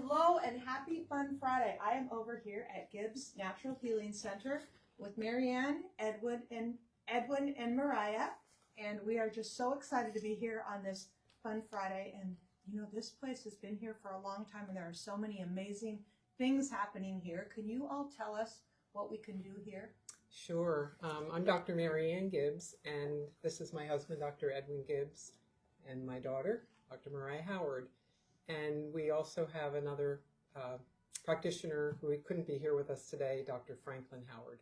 Hello and happy Fun Friday. I am over here at Gibbs Natural Healing Center with Marianne, Edwin, and Mariah. And we are just so excited to be here on this Fun Friday. And you know, this place has been here for a long time and there are so many amazing things happening here. Can you all tell us what we can do here? Sure. I'm Dr. Marianne Gibbs, and this is my husband, Dr. Edwin Gibbs, and my daughter, Dr. Mariah Howard. And we also have another practitioner who couldn't be here with us today, Dr. Franklin Howard.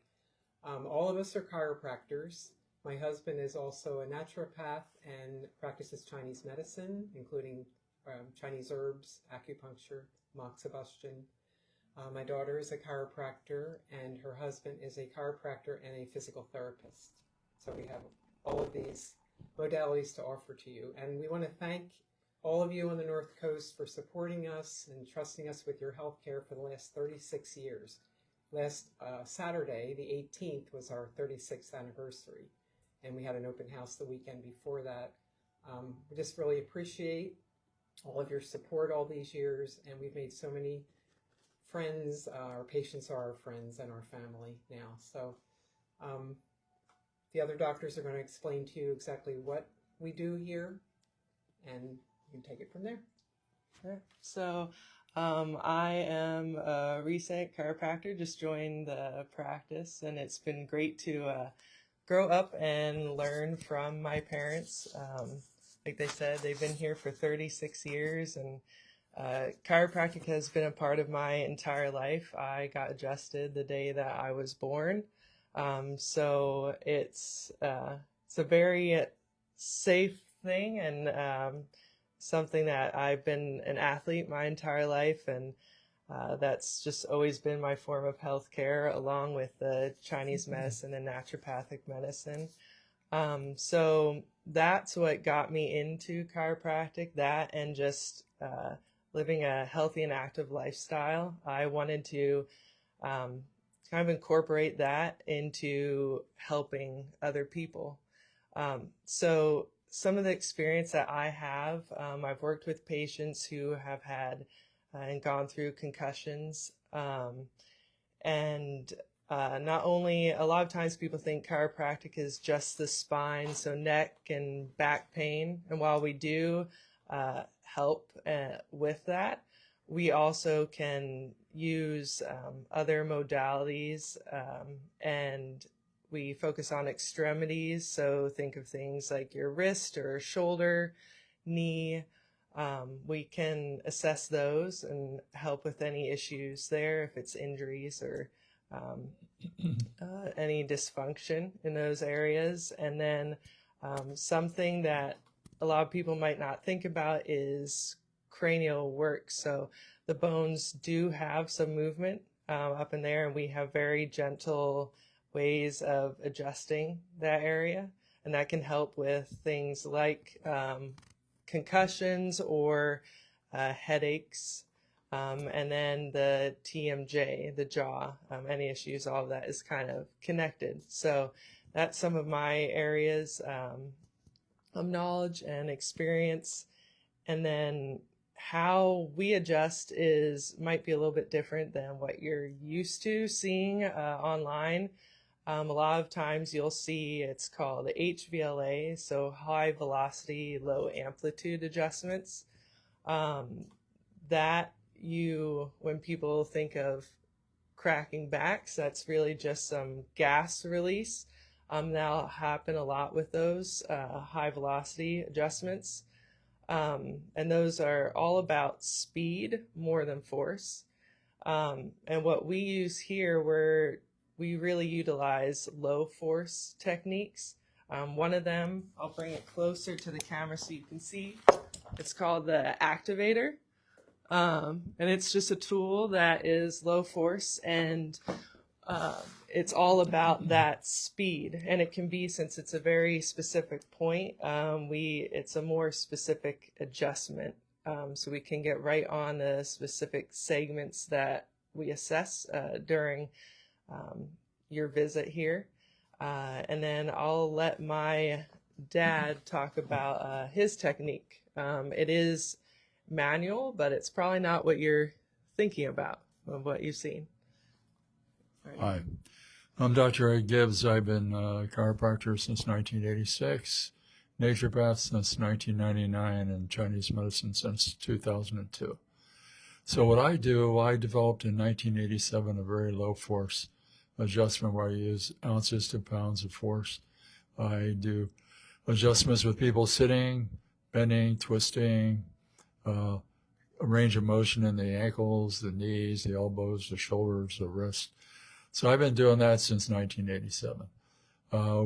All of us are chiropractors. My husband is also a naturopath and practices Chinese medicine, including Chinese herbs, acupuncture, moxibustion. My daughter is a chiropractor, and her husband is a chiropractor and a physical therapist. So we have all of these modalities to offer to you. And we want to thank all of you on the North Coast for supporting us and trusting us with your health care for the last 36 years. Last Saturday, the 18th, was our 36th anniversary, and we had an open house the weekend before that. We just really appreciate all of your support all these years, and we've made so many friends. Our patients are our friends and our family now. So the other doctors are going to explain to you exactly what we do here, and you can take it from there. Sure. So I am a recent chiropractor, just joined the practice, and it's been great to grow up and learn from my parents. Like they said, they've been here for 36 years, and chiropractic has been a part of my entire life. I got adjusted the day that I was born. So it's a very safe thing, and something that I've been an athlete my entire life, and that's just always been my form of healthcare, along with the Chinese medicine and naturopathic medicine. So that's what got me into chiropractic, that and just living a healthy and active lifestyle. I wanted to kind of incorporate that into helping other people. So some of the experience that I have, I've worked with patients who have had and gone through concussions. And not only, a lot of times people think chiropractic is just the spine, so neck and back pain. And while we do help with that, we also can use other modalities, and we focus on extremities. So think of things like your wrist or shoulder, knee. We can assess those and help with any issues there, if it's injuries or any dysfunction in those areas. And then something that a lot of people might not think about is cranial work. So the bones do have some movement up in there, and we have very gentle ways of adjusting that area, and that can help with things like concussions or headaches, and then the TMJ, the jaw, any issues, all of that is kind of connected. So that's some of my areas of knowledge and experience. And then how we adjust might be a little bit different than what you're used to seeing online. A lot of times you'll see it's called HVLA, so high velocity, low amplitude adjustments. When people think of cracking backs, that's really just some gas release. That'll happen a lot with those high velocity adjustments. And those are all about speed more than force. And what we use here, we really utilize low force techniques. One of them, I'll bring it closer to the camera so you can see. It's called the activator. And it's just a tool that is low force, and it's all about that speed. And it can be, since it's a very specific point, it's a more specific adjustment. So we can get right on the specific segments that we assess during your visit here. And then I'll let my dad talk about his technique. It is manual, but it's probably not what you're thinking about of what you've seen. All right. Hi, I'm Dr. Ed Gibbs. I've been a chiropractor since 1986, naturopath since 1999, and Chinese medicine since 2002. So what I do, I developed in 1987 a very low force adjustment where I use ounces to pounds of force. I do adjustments with people sitting, bending, twisting, a range of motion in the ankles, the knees, the elbows, the shoulders, the wrists. So I've been doing that since 1987.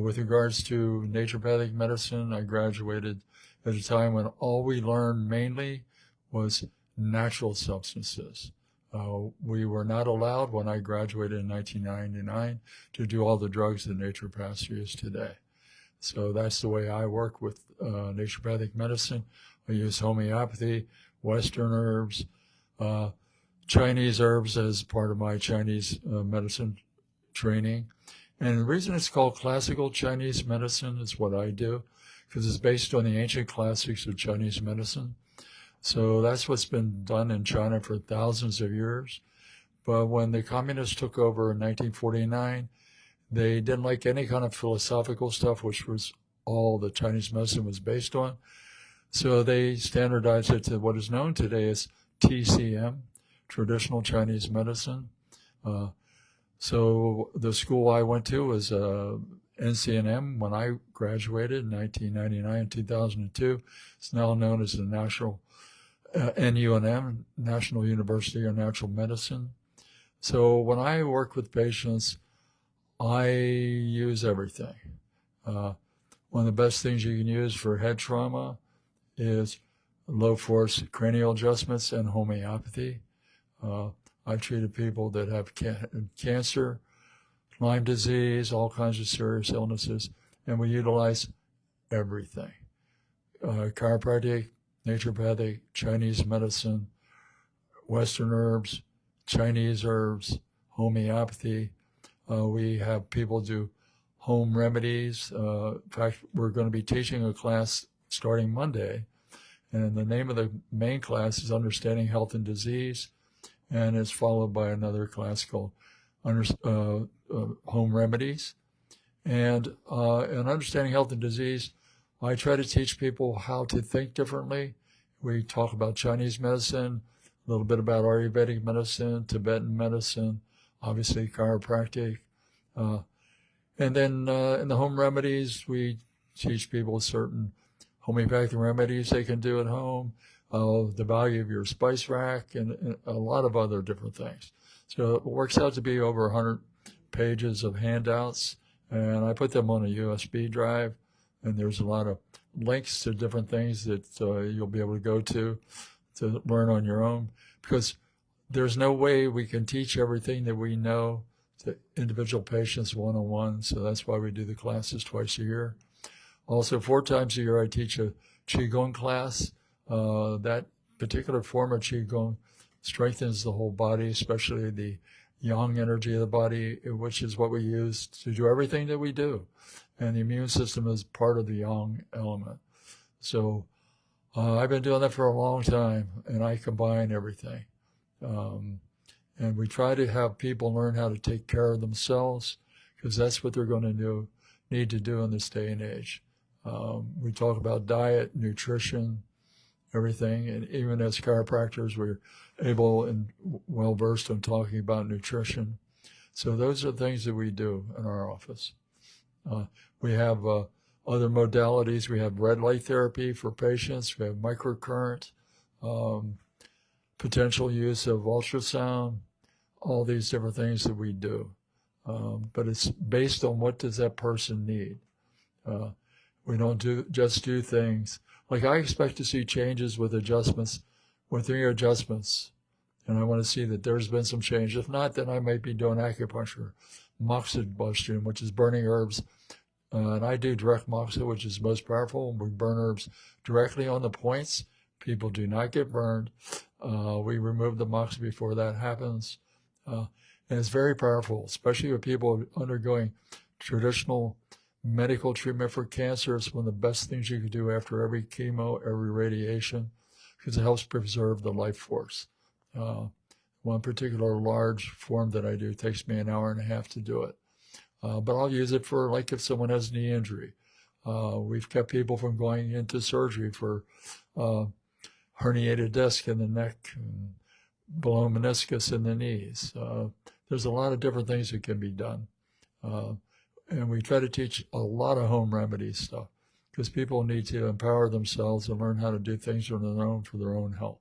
With regards to naturopathic medicine, I graduated at a time when all we learned mainly was natural substances. We were not allowed when I graduated in 1999 to do all the drugs that naturopaths use today. So that's the way I work with naturopathic medicine. I use homeopathy, Western herbs, Chinese herbs as part of my Chinese medicine training. And the reason it's called classical Chinese medicine is what I do, because it's based on the ancient classics of Chinese medicine. So that's what's been done in China for thousands of years. But when the communists took over in 1949, they didn't like any kind of philosophical stuff, which was all the Chinese medicine was based on. So they standardized it to what is known today as TCM, Traditional Chinese Medicine. So the school I went to was NCNM when I graduated in 1999 and 2002. It's now known as the NUNM, National University of Natural Medicine. So when I work with patients, I use everything. One of the best things you can use for head trauma is low force cranial adjustments and homeopathy. I've treated people that have cancer, Lyme disease, all kinds of serious illnesses, and we utilize everything. Chiropractic, naturopathic, Chinese medicine, Western herbs, Chinese herbs, homeopathy. We have people do home remedies. In fact, we're going to be teaching a class starting Monday, and the name of the main class is Understanding Health and Disease, and it's followed by another class called Home Remedies. And in Understanding Health and Disease, I try to teach people how to think differently. We talk about Chinese medicine, a little bit about Ayurvedic medicine, Tibetan medicine, obviously chiropractic. And then in the home remedies, we teach people certain homeopathic remedies they can do at home, the value of your spice rack, and a lot of other different things. So it works out to be over 100 pages of handouts, and I put them on a USB drive, and there's a lot of links to different things that you'll be able to go to learn on your own, because there's no way we can teach everything that we know to individual patients one-on-one, so that's why we do the classes twice a year. Also, 4 times a year I teach a Qigong class. That particular form of Qigong strengthens the whole body, especially the yang energy of the body, which is what we use to do everything that we do. And the immune system is part of the yang element. So I've been doing that for a long time, and I combine everything. And we try to have people learn how to take care of themselves, because that's what they're going to need to do in this day and age. We talk about diet, nutrition, everything, and even as chiropractors, we're able and well-versed in talking about nutrition. So those are things that we do in our office. We have other modalities. We have red light therapy for patients. We have microcurrent, potential use of ultrasound, all these different things that we do. But it's based on what does that person need. We don't just do things. Like I expect to see changes with adjustments, with 3 adjustments, and I want to see that there's been some change. If not, then I might be doing acupuncture, moxibustion, which is burning herbs. And I do direct moxa, which is most powerful. We burn herbs directly on the points. People do not get burned. We remove the moxa before that happens. And it's very powerful, especially with people undergoing traditional medical treatment for cancer. It's one of the best things you can do after every chemo, every radiation, because it helps preserve the life force. One particular large form that I do takes me an hour and a half to do it. But I'll use it for, like, if someone has knee injury. We've kept people from going into surgery for herniated disc in the neck and below meniscus in the knees. There's a lot of different things that can be done. And we try to teach a lot of home remedy stuff because people need to empower themselves and learn how to do things on their own for their own health.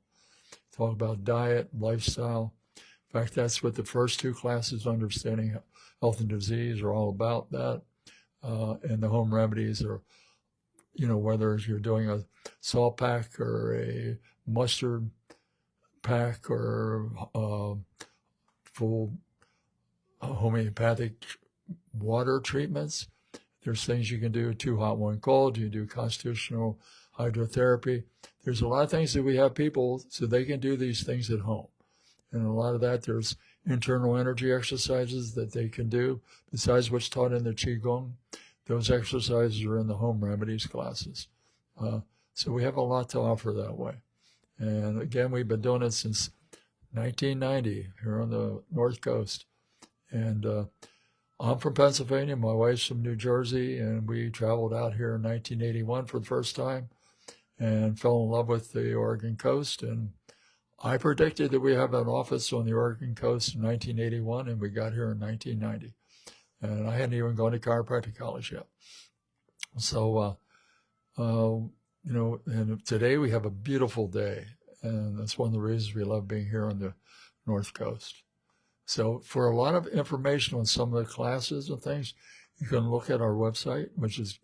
Talk about diet, lifestyle. In fact, that's what the first two classes, Understanding Health and Disease, are all about, that. And the home remedies are, whether you're doing a salt pack or a mustard pack or full homeopathic water treatments. There's things you can do, 2 hot, 1 cold. You do constitutional hydrotherapy. There's a lot of things that we have people so they can do these things at home. And a lot of that, there's internal energy exercises that they can do besides what's taught in the Qigong. Those exercises are in the home remedies classes. So we have a lot to offer that way. And again, we've been doing it since 1990 here on the North Coast. And I'm from Pennsylvania. My wife's from New Jersey, and we traveled out here in 1981 for the first time and fell in love with the Oregon coast. And I predicted that we have an office on the Oregon coast in 1981, and we got here in 1990. And I hadn't even gone to chiropractic college yet. So, and today we have a beautiful day, and that's one of the reasons we love being here on the North Coast. So for a lot of information on some of the classes and things, you can look at our website, which is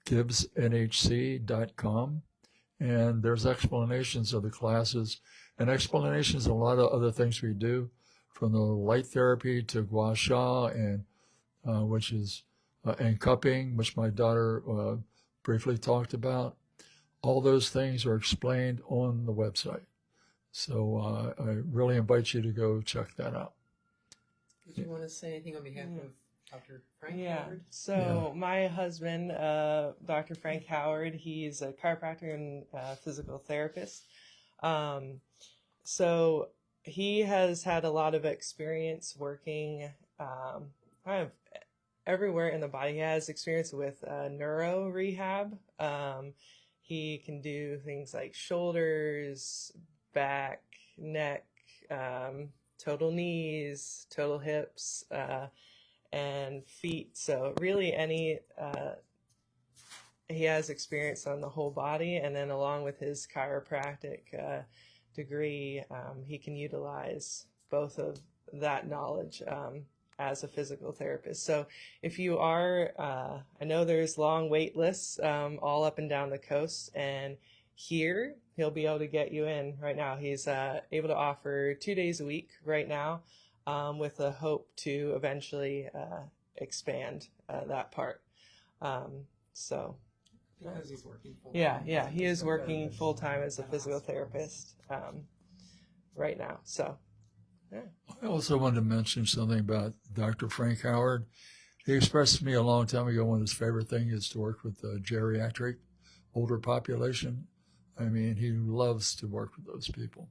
gibbsnhc.com. And there's explanations of the classes and explanations of a lot of other things we do, from the light therapy to gua sha, and which is and cupping, which my daughter briefly talked about. All those things are explained on the website. So I really invite you to go check that out. Did you want to say anything on behalf of Dr. Frank Howard? So my husband, Dr. Frank Howard, he's a chiropractor and physical therapist. So he has had a lot of experience working kind of everywhere in the body. He has experience with neuro rehab. He can do things like shoulders, back, neck, total knees, total hips, and feet. So really he has experience on the whole body, and then along with his chiropractic degree, he can utilize both of that knowledge as a physical therapist. So if you are, I know there's long wait lists all up and down the coast, and here he'll be able to get you in right now. He's able to offer 2 days a week right now, with a hope to eventually expand that part. So Because he's working full time. Yeah, he is working full time as a physical therapist right now. So yeah. I also wanted to mention something about Dr. Frank Howard. He expressed to me a long time ago one of his favorite things is to work with the geriatric older population. I mean, he loves to work with those people.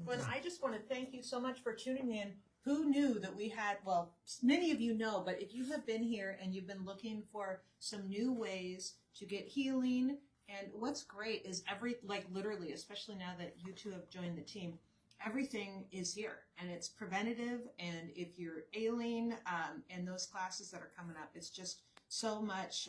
Well, I just want to thank you so much for tuning in. Who knew that we had, well, many of you know, but if you have been here and you've been looking for some new ways to get healing, and what's great is literally, especially now that you two have joined the team, everything is here, and it's preventative. And if you're ailing, and those classes that are coming up, it's just so much,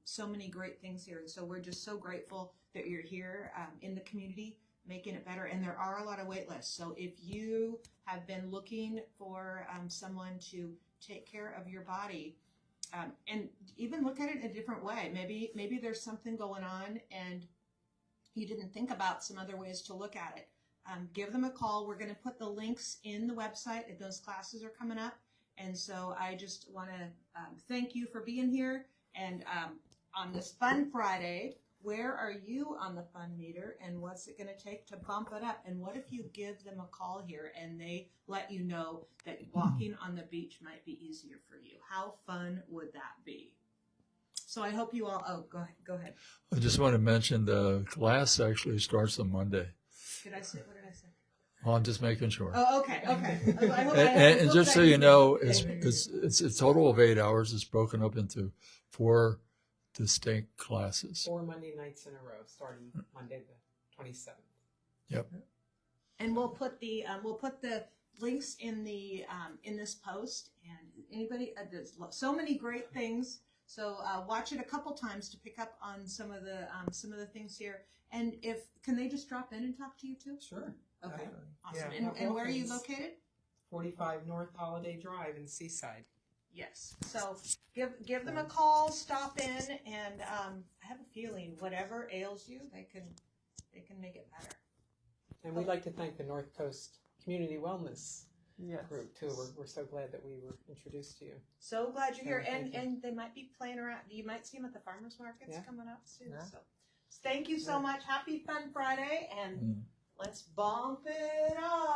so many great things here. And so we're just so grateful that you're here in the community, making it better. And there are a lot of wait lists. So if you have been looking for someone to take care of your body, and even look at it in a different way, maybe there's something going on and you didn't think about some other ways to look at it. Give them a call. We're going to put the links in the website if those classes are coming up. And so I just want to thank you for being here. And on this Fun Friday, where are you on the fun meter, and what's it going to take to bump it up? And what if you give them a call here and they let you know that walking on the beach might be easier for you? How fun would that be? So I hope you all, go ahead. I just want to mention the class actually starts on Monday. What did I say? Well, I'm just making sure. Oh, okay. I hope And just so that you know, it's a total of 8 hours. It's broken up into 4 distinct classes. 4 Monday nights in a row, starting Monday the 27th. Yep. And we'll put the links in the in this post. And anybody, there's so many great things. So watch it a couple times to pick up on some of the things here. And can they just drop in and talk to you too? Sure. Okay. Definitely. Awesome. Yeah. And where are you Walk-ins. located? 45 North Holiday Drive in Seaside. Yes. So give them a call, stop in, and I have a feeling whatever ails you, they can make it better. And we'd like to thank the North Coast Community Wellness Yes. Group too. We're so glad that we were introduced to you. So glad you're here, Thank you. and they might be playing around. You might see them at the farmers markets Yeah. coming up soon. Yeah. So thank you so much. Happy Fun Friday, and Mm. let's bump it on.